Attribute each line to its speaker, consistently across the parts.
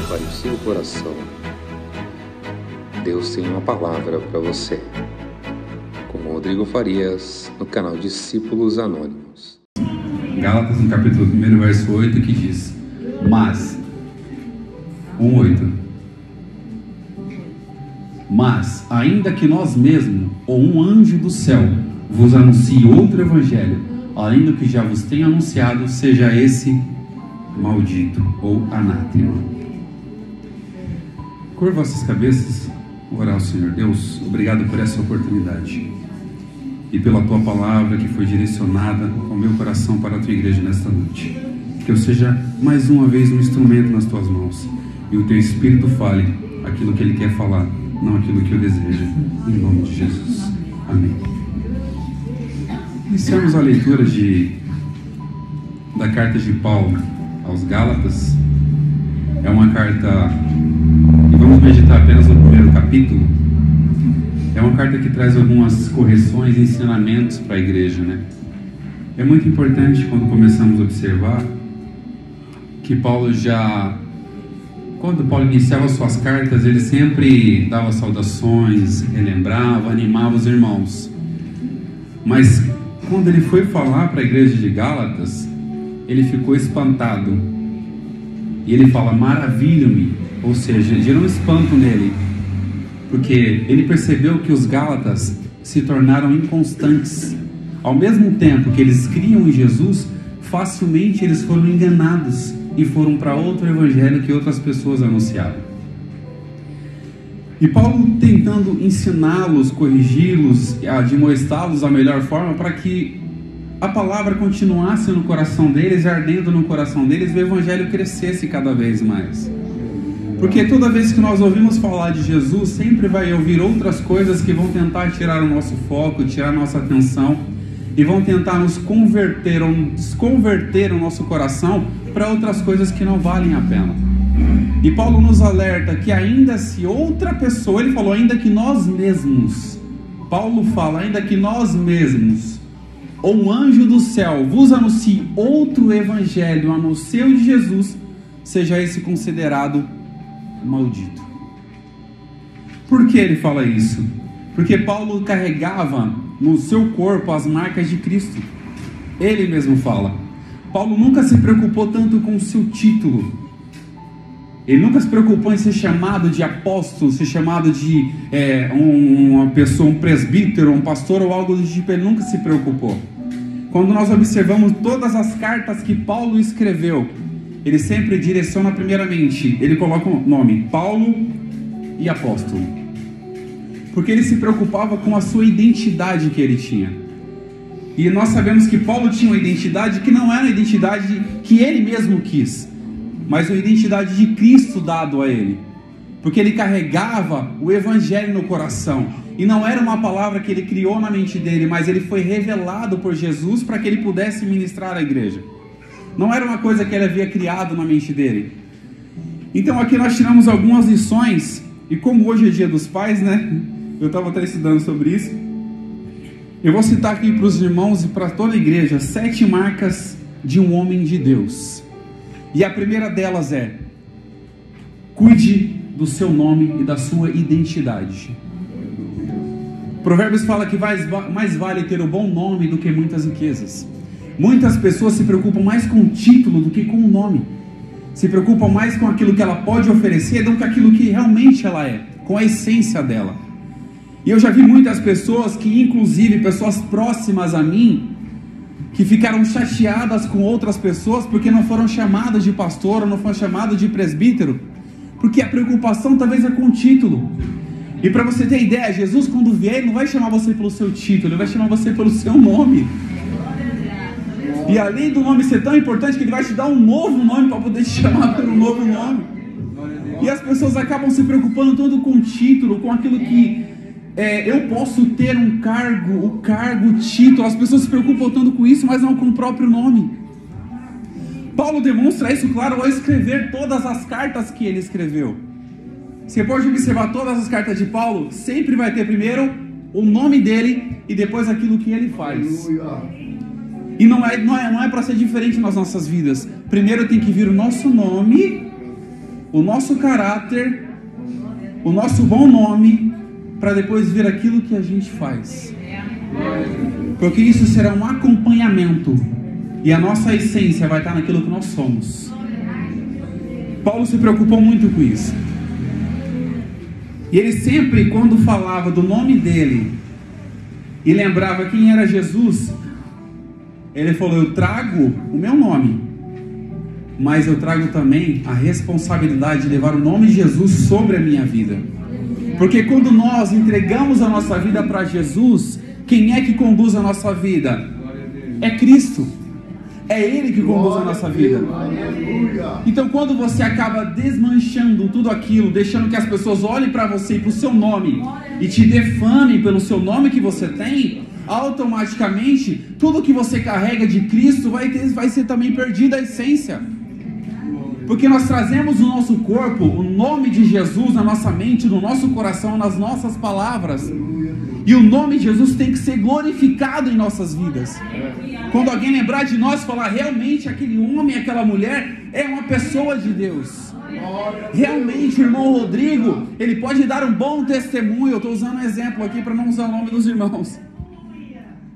Speaker 1: prepare o seu coração. Deus tem uma palavra para você. Com Rodrigo Farias, no canal Discípulos Anônimos.
Speaker 2: Gálatas, no capítulo 1, verso 8, que diz: Mas, 1:8. Mas, ainda que nós mesmos, ou um anjo do céu, vos anuncie outro evangelho, além do que já vos tenho anunciado, seja esse maldito ou anátema. Curva vossas cabeças, orar ao Senhor. Deus, obrigado por essa oportunidade e pela Tua palavra que foi direcionada ao meu coração para a Tua igreja nesta noite. Que eu seja mais uma vez um instrumento nas Tuas mãos e o Teu Espírito fale aquilo que Ele quer falar, não aquilo que eu desejo, em nome de Jesus. Amém. Iniciamos a leitura da carta de Paulo aos Gálatas. É uma carta, e vamos meditar apenas no primeiro capítulo. É uma carta que traz algumas correções e ensinamentos para a igreja, né? É muito importante quando começamos a observar que quando Paulo iniciava suas cartas, ele sempre dava saudações, relembrava, animava os irmãos. Mas quando ele foi falar para a igreja de Gálatas, ele ficou espantado. E ele fala: maravilho-me, ou seja, gerou um espanto nele, porque ele percebeu que os Gálatas se tornaram inconstantes. Ao mesmo tempo que eles criam em Jesus, facilmente eles foram enganados e foram para outro evangelho que outras pessoas anunciaram. E Paulo tentando ensiná-los, corrigi-los, admoestá-los da melhor forma para que a palavra continuasse no coração deles, ardendo no coração deles, e o evangelho crescesse cada vez mais. Porque toda vez que nós ouvimos falar de Jesus, sempre vai ouvir outras coisas que vão tentar tirar o nosso foco, tirar a nossa atenção, e vão tentar nos converter ou desconverter o nosso coração para outras coisas que não valem a pena. E Paulo nos alerta que ainda se outra pessoa, ele falou, ainda que nós mesmos, Paulo fala, ainda que nós mesmos, ou um anjo do céu vos anuncie outro evangelho a não ser o de Jesus, seja esse considerado maldito. Por que ele fala isso? Porque Paulo carregava no seu corpo as marcas de Cristo. Ele mesmo fala. Paulo nunca se preocupou tanto com o seu título. Ele nunca se preocupou em ser chamado de apóstolo, ser chamado de uma pessoa, um presbítero, um pastor ou algo do tipo. Ele nunca se preocupou. Quando nós observamos todas as cartas que Paulo escreveu, ele sempre direciona primeiramente, ele coloca o nome Paulo e apóstolo, porque ele se preocupava com a sua identidade que ele tinha. E nós sabemos que Paulo tinha uma identidade que não era a identidade que ele mesmo quis, mas a identidade de Cristo dado a ele, porque ele carregava o evangelho no coração, e não era uma palavra que ele criou na mente dele, mas ele foi revelado por Jesus para que ele pudesse ministrar à igreja. Não era uma coisa que ele havia criado na mente dele. Então aqui nós tiramos algumas lições, e como hoje é dia dos pais, né? Eu estava até estudando sobre isso. Eu vou citar aqui para os irmãos e para toda a igreja 7 marcas de um homem de Deus. E a primeira delas é: cuide do seu nome e da sua identidade. Provérbios fala que mais vale ter o bom nome do que muitas riquezas. Muitas pessoas se preocupam mais com o título do que com o nome. Se preocupam mais com aquilo que ela pode oferecer do que aquilo que realmente ela é, com a essência dela. E eu já vi muitas pessoas que, inclusive pessoas próximas a mim, que ficaram chateadas com outras pessoas porque não foram chamadas de pastor ou não foram chamadas de presbítero, porque a preocupação talvez é com o título. E para você ter ideia, Jesus quando vier, ele não vai chamar você pelo seu título, ele vai chamar você pelo seu nome. E além do nome ser tão importante, que ele vai te dar um novo nome para poder te chamar pelo novo nome. E as pessoas acabam se preocupando todo com o título, com aquilo que eu posso ter um cargo, o cargo, o título. As pessoas se preocupam tanto com isso, mas não com o próprio nome. Paulo demonstra isso claro ao escrever todas as cartas que ele escreveu. Você pode observar todas as cartas de Paulo, sempre vai ter primeiro o nome dele e depois aquilo que ele faz. E não é para ser diferente nas nossas vidas. Primeiro tem que vir o nosso nome o nosso caráter, o nosso bom nome, para depois ver aquilo que a gente faz. Porque isso será um acompanhamento, e a nossa essência vai estar naquilo que nós somos. Paulo se preocupou muito com isso. E ele sempre, quando falava do nome dele e lembrava quem era Jesus, ele falou: eu trago o meu nome, mas eu trago também a responsabilidade de levar o nome de Jesus sobre a minha vida. Porque quando nós entregamos a nossa vida para Jesus, quem é que conduz a nossa vida? É Cristo. É Ele que conduz a nossa vida. Então quando você acaba desmanchando tudo aquilo, deixando que as pessoas olhem para você e para o seu nome e te defamem pelo seu nome que você tem, automaticamente tudo que você carrega de Cristo vai ser também perdido a essência. Porque nós trazemos no nosso corpo o nome de Jesus na nossa mente, no nosso coração, nas nossas palavras. E o nome de Jesus tem que ser glorificado em nossas vidas. Quando alguém lembrar de nós, falar: realmente aquele homem, aquela mulher é uma pessoa de Deus. Realmente o irmão Rodrigo, ele pode dar um bom testemunho. Eu estou usando um exemplo aqui para não usar o nome dos irmãos.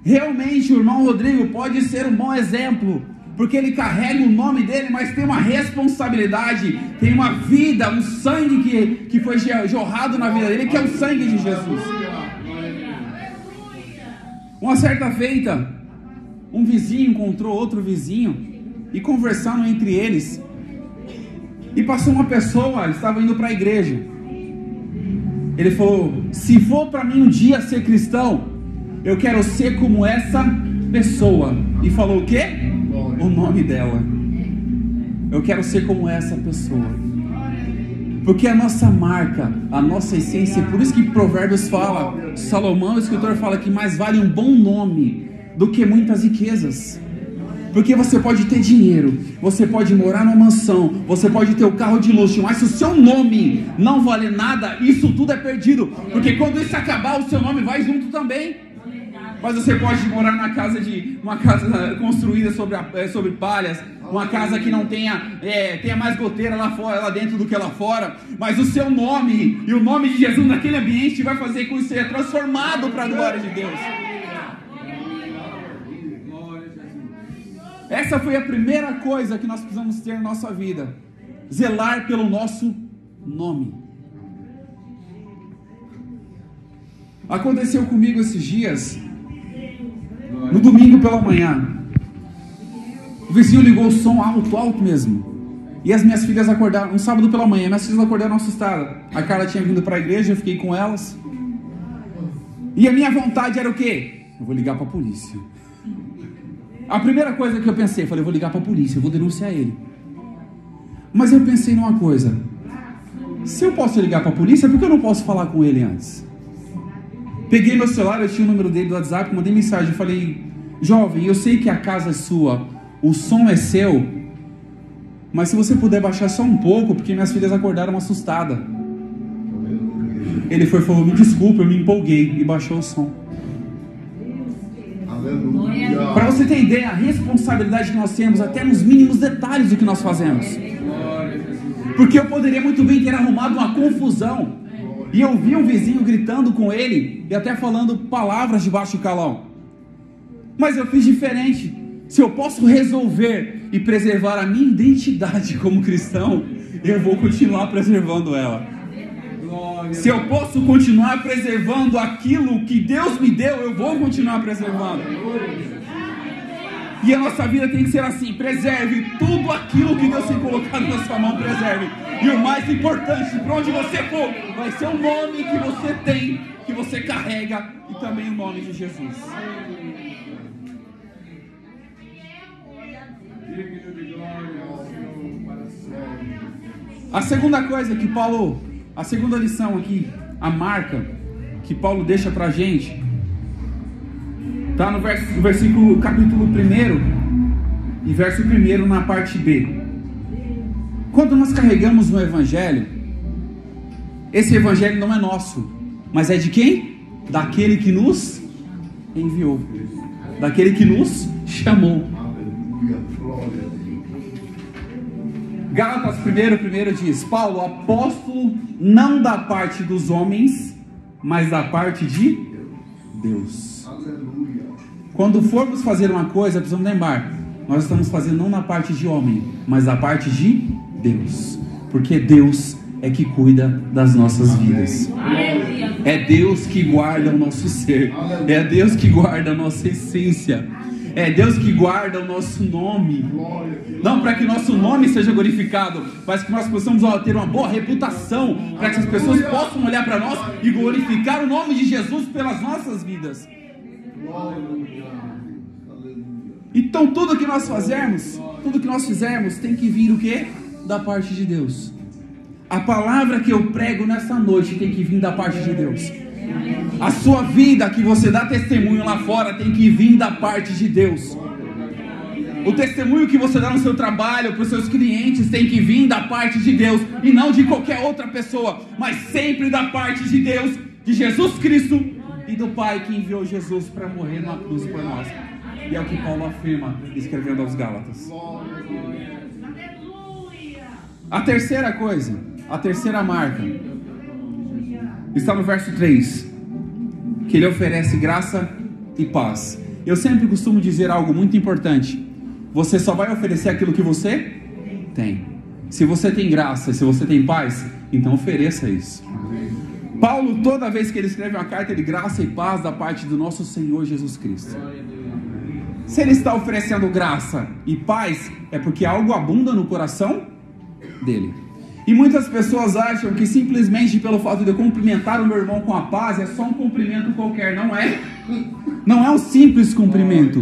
Speaker 2: Realmente o irmão Rodrigo pode ser um bom exemplo, porque ele carrega o nome dele, mas tem uma responsabilidade, tem uma vida, um sangue que foi jorrado na vida dele, que é o sangue de Jesus. Uma certa feita, um vizinho encontrou outro vizinho e conversando entre eles, e passou uma pessoa, ele estava indo para a igreja. Ele falou: se for para mim um dia ser cristão, eu quero ser como essa pessoa. E falou o quê? O nome dela. Eu quero ser como essa pessoa. Porque a nossa marca, a nossa essência, por isso que Provérbios fala, Salomão, o escritor, fala que mais vale um bom nome do que muitas riquezas. Porque você pode ter dinheiro, você pode morar numa mansão, você pode ter o carro de luxo, mas se o seu nome não vale nada, isso tudo é perdido. Porque quando isso acabar, o seu nome vai junto também. Mas você pode morar uma casa construída sobre palhas, uma casa que não tenha mais goteira lá dentro do que lá fora, mas o seu nome e o nome de Jesus naquele ambiente vai fazer com que isso seja transformado para a glória de Deus. Essa foi a primeira coisa que nós precisamos ter na nossa vida: zelar pelo nosso nome. Aconteceu comigo esses dias. No domingo pela manhã, o vizinho ligou o som alto mesmo. E as minhas filhas acordaram, um sábado pela manhã, minhas filhas acordaram assustadas. A Carla tinha vindo para a igreja, eu fiquei com elas. E a minha vontade era o quê? Eu vou ligar para a polícia. A primeira coisa que eu pensei, falei: eu vou ligar para a polícia, eu vou denunciar ele. Mas eu pensei numa coisa: se eu posso ligar para a polícia, por que eu não posso falar com ele antes? Peguei meu celular, eu tinha o número dele do WhatsApp, mandei mensagem, falei: jovem, eu sei que a casa é sua, o som é seu, mas se você puder baixar só um pouco, porque minhas filhas acordaram assustadas. Ele falou: me desculpa, eu me empolguei, e baixou o som. Para você ter ideia, a responsabilidade que nós temos até nos mínimos detalhes do que nós fazemos. Porque eu poderia muito bem ter arrumado uma confusão, e eu vi um vizinho gritando com ele e até falando palavras de baixo calão. Mas eu fiz diferente. Se eu posso resolver e preservar a minha identidade como cristão, eu vou continuar preservando ela. Se eu posso continuar preservando aquilo que Deus me deu, eu vou continuar preservando. E a nossa vida tem que ser assim: preserve tudo aquilo que Deus tem colocado na sua mão, preserve. E o mais importante, para onde você for, vai ser o nome que você tem, que você carrega, e também o nome de Jesus. A segunda coisa que Paulo, a segunda lição aqui, a marca que Paulo deixa pra gente, está no versículo, capítulo 1 e verso 1 na parte B. Quando nós carregamos um evangelho, esse evangelho não é nosso, mas é de quem? Daquele que nos enviou, daquele que nos chamou. Gálatas 1 diz: Paulo, apóstolo, não da parte dos homens, mas da parte de Deus. Quando formos fazer uma coisa, precisamos lembrar, nós estamos fazendo não na parte de homem, mas da parte de Deus, porque Deus é que cuida das nossas vidas. É Deus que guarda o nosso ser, é Deus que guarda a nossa essência, é Deus que guarda o nosso nome. Não para que nosso nome seja glorificado, mas que nós possamos ter uma boa reputação, para que as pessoas possam olhar para nós e glorificar o nome de Jesus pelas nossas vidas. Então tudo que nós fizermos tem que vir o quê? Da parte de Deus. A palavra que eu prego nessa noite tem que vir da parte de Deus. A sua vida que você dá testemunho lá fora tem que vir da parte de Deus. O testemunho que você dá no seu trabalho, para os seus clientes, tem que vir da parte de Deus, e não de qualquer outra pessoa, mas sempre da parte de Deus, de Jesus Cristo e do Pai que enviou Jesus para morrer na cruz por nós. E é o que Paulo afirma escrevendo aos Gálatas. A terceira coisa, a terceira marca, está no verso 3, que ele oferece graça e paz. Eu sempre costumo dizer algo muito importante: você só vai oferecer aquilo que você tem. Se você tem graça, se você tem paz, então ofereça isso. Paulo, toda vez que ele escreve uma carta de graça e paz da parte do nosso Senhor Jesus Cristo. Se ele está oferecendo graça e paz, é porque algo abunda no coração dele. E muitas pessoas acham que simplesmente pelo fato de eu cumprimentar o meu irmão com a paz é só um cumprimento qualquer. Não é. Não é um simples cumprimento.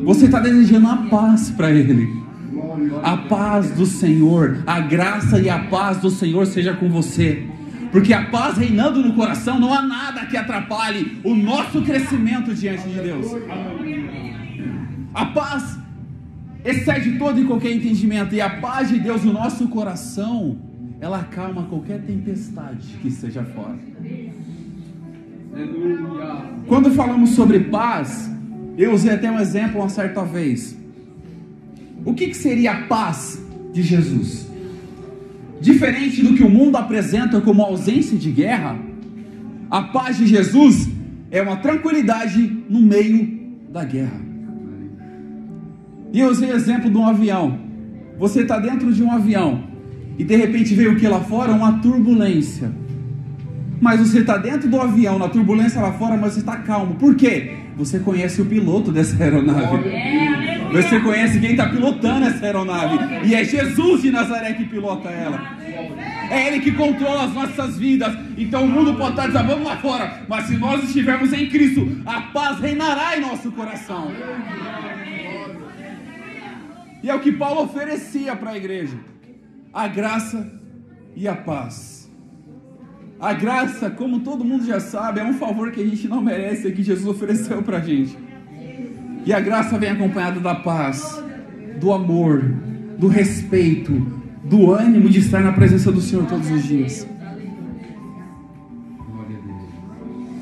Speaker 2: Você está desejando a paz para ele. A paz do Senhor, a graça e a paz do Senhor seja com você. Porque a paz reinando no coração, não há nada que atrapalhe o nosso crescimento diante de Deus. A paz excede todo e qualquer entendimento. E a paz de Deus no nosso coração, ela acalma qualquer tempestade que esteja fora. Quando falamos sobre paz, eu usei até um exemplo uma certa vez. O que seria a paz de Jesus? Diferente do que o mundo apresenta como ausência de guerra, a paz de Jesus é uma tranquilidade no meio da guerra. E eu usei o exemplo de um avião. Você está dentro de um avião e de repente veio o que lá fora? Uma turbulência. Mas você está dentro do avião, na turbulência lá fora, mas você está calmo. Por quê? Você conhece o piloto dessa aeronave. Você conhece quem está pilotando essa aeronave. E é Jesus de Nazaré que pilota ela. É Ele que controla as nossas vidas. Então o mundo pode estar desabando lá fora, mas se nós estivermos em Cristo, a paz reinará em nosso coração. E é o que Paulo oferecia para a igreja: a graça e a paz. A graça, como todo mundo já sabe, é um favor que a gente não merece, que Jesus ofereceu para a gente. E a graça vem acompanhada da paz, do amor, do respeito, do ânimo de estar na presença do Senhor todos os dias.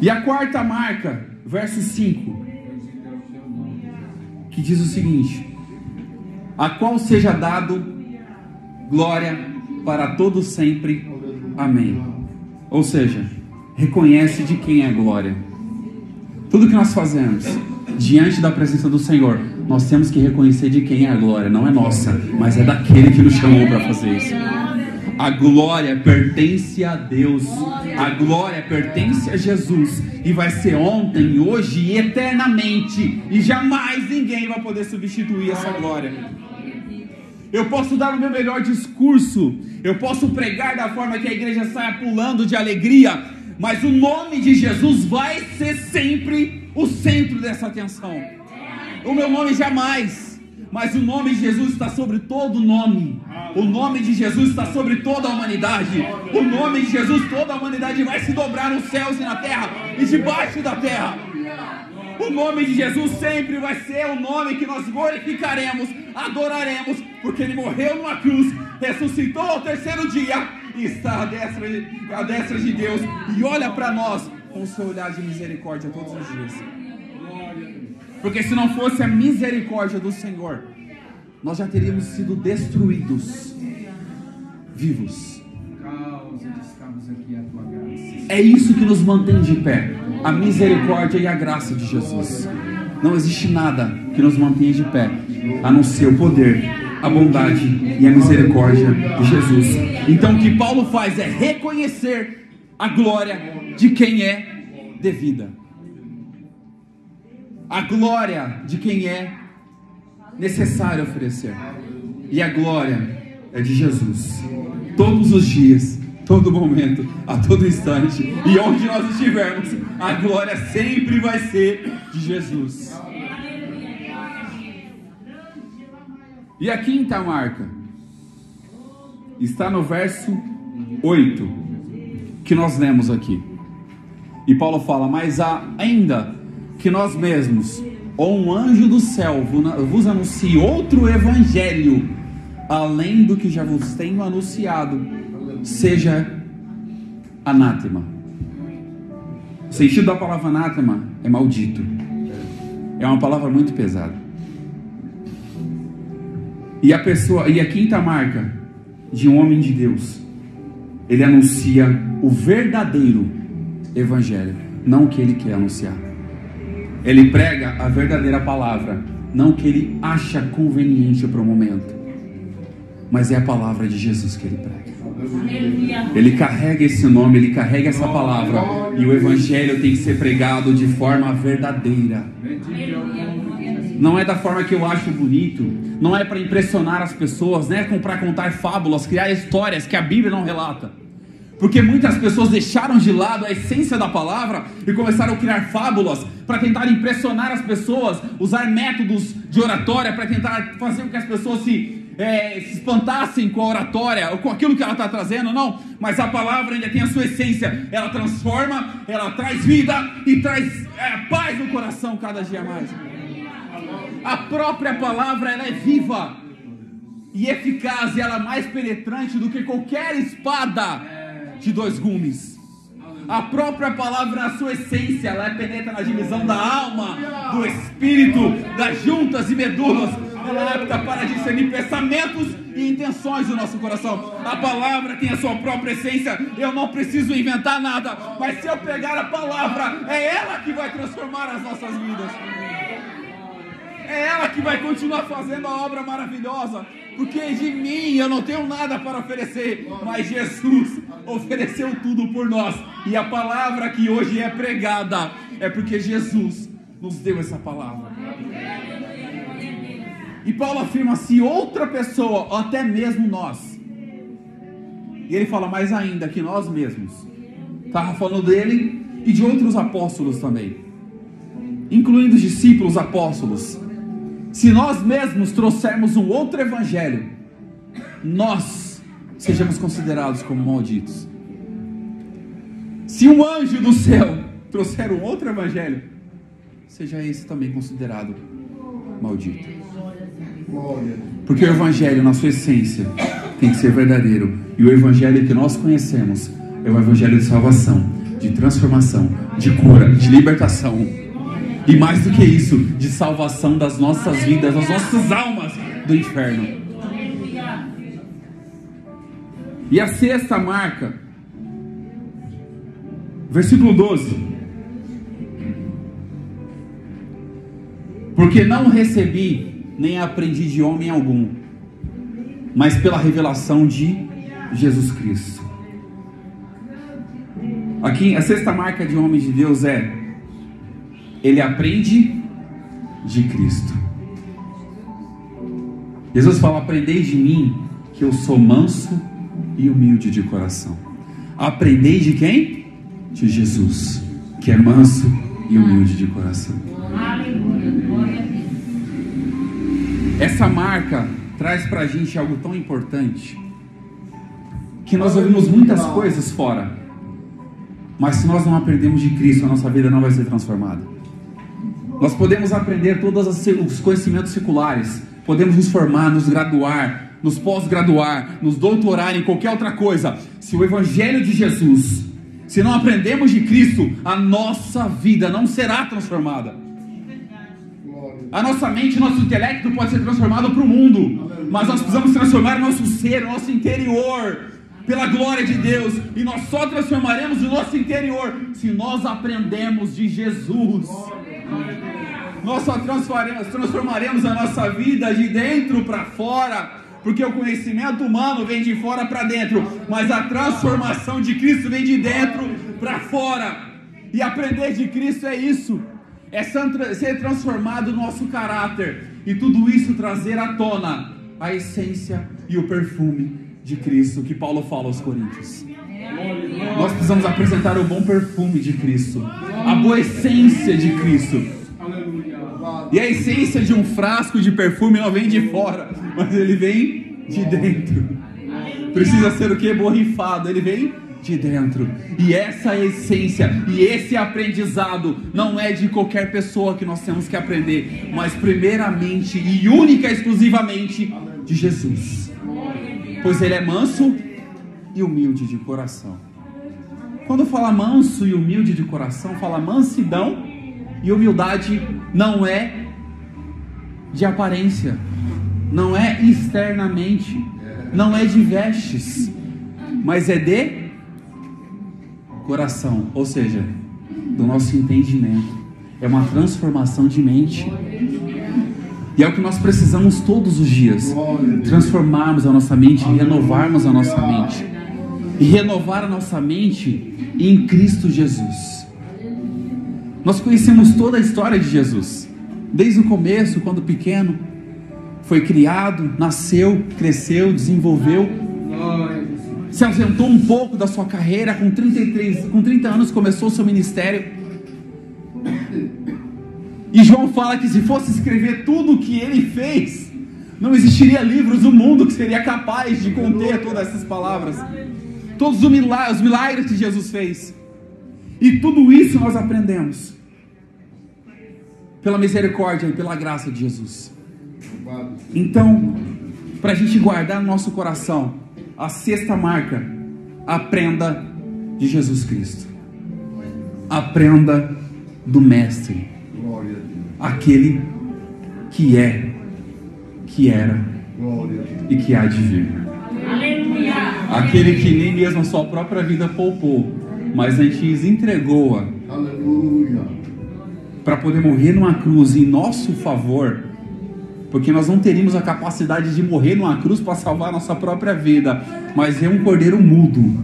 Speaker 2: E a quarta marca, verso 5, que diz o seguinte: a qual seja dado glória para todos sempre. Amém. Ou seja, reconhece de quem é a glória. Tudo que nós fazemos diante da presença do Senhor, nós temos que reconhecer de quem é a glória. Não é nossa, mas é daquele que nos chamou para fazer isso. A glória pertence a Deus. A glória pertence a Jesus. E vai ser ontem, hoje e eternamente. E jamais ninguém vai poder substituir essa glória. Eu posso dar o meu melhor discurso, eu posso pregar da forma que a igreja saia pulando de alegria, mas o nome de Jesus vai ser sempre o centro dessa atenção. O meu nome jamais, mas o nome de Jesus está sobre todo nome. O nome de Jesus está sobre toda a humanidade. O nome de Jesus, toda a humanidade vai se dobrar nos céus e na terra e debaixo da terra. O nome de Jesus sempre vai ser o nome que nós glorificaremos, adoraremos, porque Ele morreu numa cruz, ressuscitou ao terceiro dia e está à destra de Deus e olha para nós com o seu olhar de misericórdia todos os dias. Porque se não fosse a misericórdia do Senhor, nós já teríamos sido destruídos. vivos. É isso que nos mantém de pé, a misericórdia e a graça de Jesus. Não existe nada que nos mantenha de pé, a não ser o poder, a bondade e a misericórdia de Jesus. Então o que Paulo faz é reconhecer a glória de quem é devida, a glória de quem é necessário oferecer, e a glória é de Jesus, todos os dias, todo momento, a todo instante, e onde nós estivermos, a glória sempre vai ser de Jesus. E a quinta marca está no verso 8, que nós lemos aqui. E Paulo fala: mas ainda que nós mesmos, ou um anjo do céu, vos anuncie outro evangelho, além do que já vos tenho anunciado, seja anátema. O sentido da palavra anátema é maldito. É uma palavra muito pesada. E a quinta marca de um homem de Deus, ele anuncia o verdadeiro evangelho, não o que ele quer anunciar. Ele prega a verdadeira palavra, não o que ele acha conveniente para o momento, mas é a palavra de Jesus que ele prega. Ele carrega esse nome, ele carrega essa palavra, e o evangelho tem que ser pregado de forma verdadeira. Não é da forma que eu acho bonito, não é para impressionar as pessoas, não é para contar fábulas, criar histórias que a Bíblia não relata. Porque muitas pessoas deixaram de lado a essência da palavra e começaram a criar fábulas para tentar impressionar as pessoas, usar métodos de oratória para tentar fazer com que as pessoas se espantassem com a oratória ou com aquilo que ela está trazendo. Não, mas a palavra ainda tem a sua essência. Ela transforma, ela traz vida e traz paz no coração cada dia mais. A própria palavra, ela é viva e eficaz, e ela é mais penetrante do que qualquer espada de dois gumes. A própria palavra, na sua essência, ela penetra na divisão da alma, do espírito, das juntas e medulas. Ela é apta para discernir pensamentos e intenções do nosso coração. A palavra tem a sua própria essência. Eu não preciso inventar nada, mas se eu pegar a palavra, é ela que vai transformar as nossas vidas. É ela que vai continuar fazendo a obra maravilhosa, porque de mim eu não tenho nada para oferecer, mas Jesus ofereceu tudo por nós. E a palavra que hoje é pregada é porque Jesus nos deu essa palavra. E Paulo afirma: se outra pessoa, ou até mesmo nós, e ele fala mais ainda que nós mesmos, estava falando dele e de outros apóstolos também, incluindo os discípulos apóstolos. Se nós mesmos trouxermos um outro evangelho, nós sejamos considerados como malditos. Se um anjo do céu trouxer um outro evangelho, seja esse também considerado maldito. Porque o evangelho, na sua essência, tem que ser verdadeiro. E o evangelho que nós conhecemos é o evangelho de salvação, de transformação, de cura, de libertação. E mais do que isso, de salvação das nossas vidas, das nossas almas do inferno. E a sexta marca, versículo 12: porque não recebi nem aprendi de homem algum, mas pela revelação de Jesus Cristo. Aqui a sexta marca de um homem de Deus é: ele aprende de Cristo. Jesus fala: aprendei de mim, que eu sou manso e humilde de coração. Aprendei de quem? De Jesus, que é manso e humilde de coração. Essa marca traz pra gente algo tão importante, que nós ouvimos muitas coisas fora, mas se nós não aprendemos de Cristo, a nossa vida não vai ser transformada. Nós podemos aprender todos os conhecimentos seculares, podemos nos formar, nos graduar, nos pós-graduar, nos doutorar em qualquer outra coisa. Se o evangelho de Jesus, se não aprendemos de Cristo, a nossa vida não será transformada. A nossa mente, nosso intelecto pode ser transformado para o mundo, mas nós precisamos transformar o nosso ser, o nosso interior, pela glória de Deus. E nós só transformaremos o nosso interior se nós aprendemos de Jesus. Nós só transformaremos a nossa vida de dentro para fora, porque o conhecimento humano vem de fora para dentro, mas a transformação de Cristo vem de dentro para fora. E aprender de Cristo é isso, é ser transformado no nosso caráter, e tudo isso trazer à tona a essência e o perfume de Cristo, que Paulo fala aos Coríntios. Nós precisamos apresentar o bom perfume de Cristo, a boa essência de Cristo. E a essência de um frasco de perfume não vem de fora, mas ele vem de dentro. Precisa ser o que? Borrifado, ele vem de dentro. E essa essência e esse aprendizado não é de qualquer pessoa que nós temos que aprender, mas primeiramente e única e exclusivamente de Jesus, pois ele é manso e humilde de coração. Quando fala manso e humilde de coração, fala mansidão e humildade. Não é de aparência, não é externamente, não é de vestes, mas é de coração, ou seja, do nosso entendimento. É uma transformação de mente, e é o que nós precisamos todos os dias, transformarmos a nossa mente, renovarmos a nossa mente, e renovar a nossa mente em Cristo Jesus. Nós conhecemos toda a história de Jesus, desde o começo, quando pequeno, foi criado, nasceu, cresceu, desenvolveu, se ausentou um pouco da sua carreira, com 30 anos começou o seu ministério. E João fala que se fosse escrever tudo o que ele fez, não existiria livros no mundo que seria capaz de conter todas essas palavras, todos os milagres que Jesus fez. E tudo isso nós aprendemos pela misericórdia e pela graça de Jesus. Então, para a gente guardar no nosso coração, a sexta marca: aprenda de Jesus Cristo, aprenda do Mestre, aquele que é, que era e que há de vir, aquele que nem mesmo a sua própria vida poupou, mas antes entregou-a para poder morrer numa cruz em nosso favor, porque nós não teríamos a capacidade de morrer numa cruz para salvar a nossa própria vida, mas é um cordeiro mudo,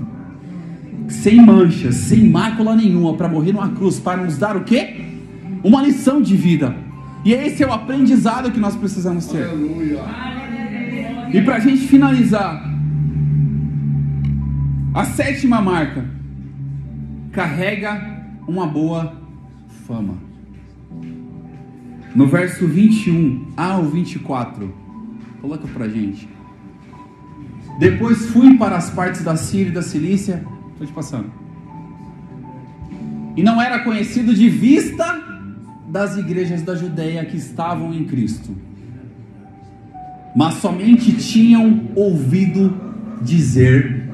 Speaker 2: sem mancha, sem mácula nenhuma, para morrer numa cruz, para nos dar o quê? Uma lição de vida. E esse é o aprendizado que nós precisamos ter. E para a gente finalizar, a sétima marca: carrega uma boa fama. No verso 21 ao 24, coloca pra gente. Depois fui para as partes da Síria e da Cilícia, estou te passando, e não era conhecido de vista das igrejas da Judeia que estavam em Cristo, mas somente tinham ouvido dizer: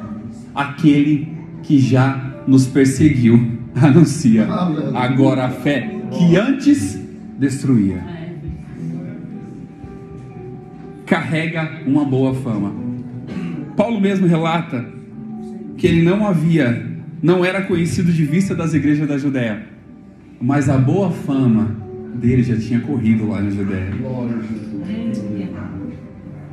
Speaker 2: aquele que já nos perseguiu anuncia agora a fé que antes destruía. Carrega uma boa fama. Paulo mesmo relata que ele não era conhecido de vista das igrejas da Judéia, mas a boa fama dele já tinha corrido lá na Judéia.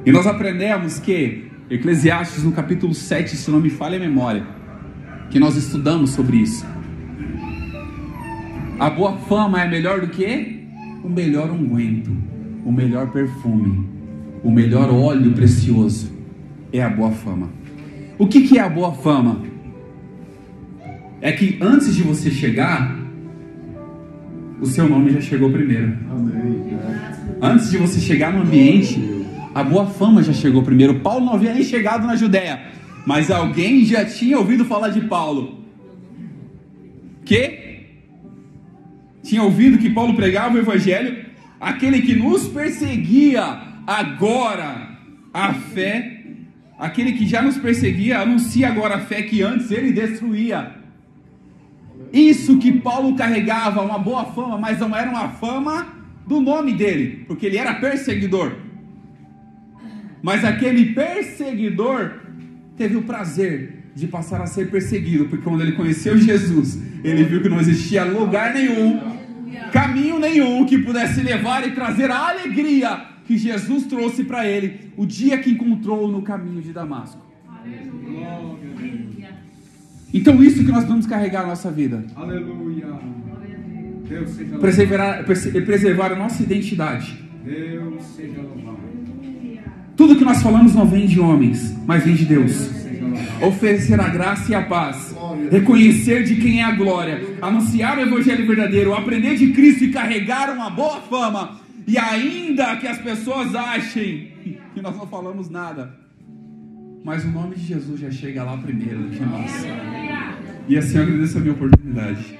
Speaker 2: E nós aprendemos que Eclesiastes, no capítulo 7, se não me falha a memória, que nós estudamos sobre isso, a boa fama é melhor do que o melhor unguento, o melhor perfume, o melhor óleo precioso. É a boa fama. O que é a boa fama? É que antes de você chegar, o seu nome já chegou primeiro. Antes de você chegar no ambiente, a boa fama já chegou primeiro. Paulo não havia nem chegado na Judéia, mas alguém já tinha ouvido falar de Paulo, que tinha ouvido que Paulo pregava o evangelho. Aquele que nos perseguia agora a fé, aquele que já nos perseguia anuncia agora a fé que antes ele destruía. Isso que Paulo carregava, uma boa fama, mas não era uma fama do nome dele, porque ele era perseguidor. Mas aquele perseguidor teve o prazer de passar a ser perseguido, porque quando ele conheceu Jesus, ele viu que não existia lugar nenhum, caminho nenhum que pudesse levar e trazer a alegria que Jesus trouxe para ele o dia que encontrou no caminho de Damasco. Então isso que nós vamos carregar na nossa vida.
Speaker 3: Aleluia. Deus seja
Speaker 2: Preservar a nossa identidade.
Speaker 3: Deus seja louvado.
Speaker 2: Tudo que nós falamos não vem de homens, mas vem de Deus. Oferecer a graça e a paz, reconhecer de quem é a glória, anunciar o evangelho verdadeiro, aprender de Cristo e carregar uma boa fama. E ainda que as pessoas achem que nós não falamos nada, mas o nome de Jesus já chega lá primeiro do que nós. E assim eu agradeço a minha oportunidade.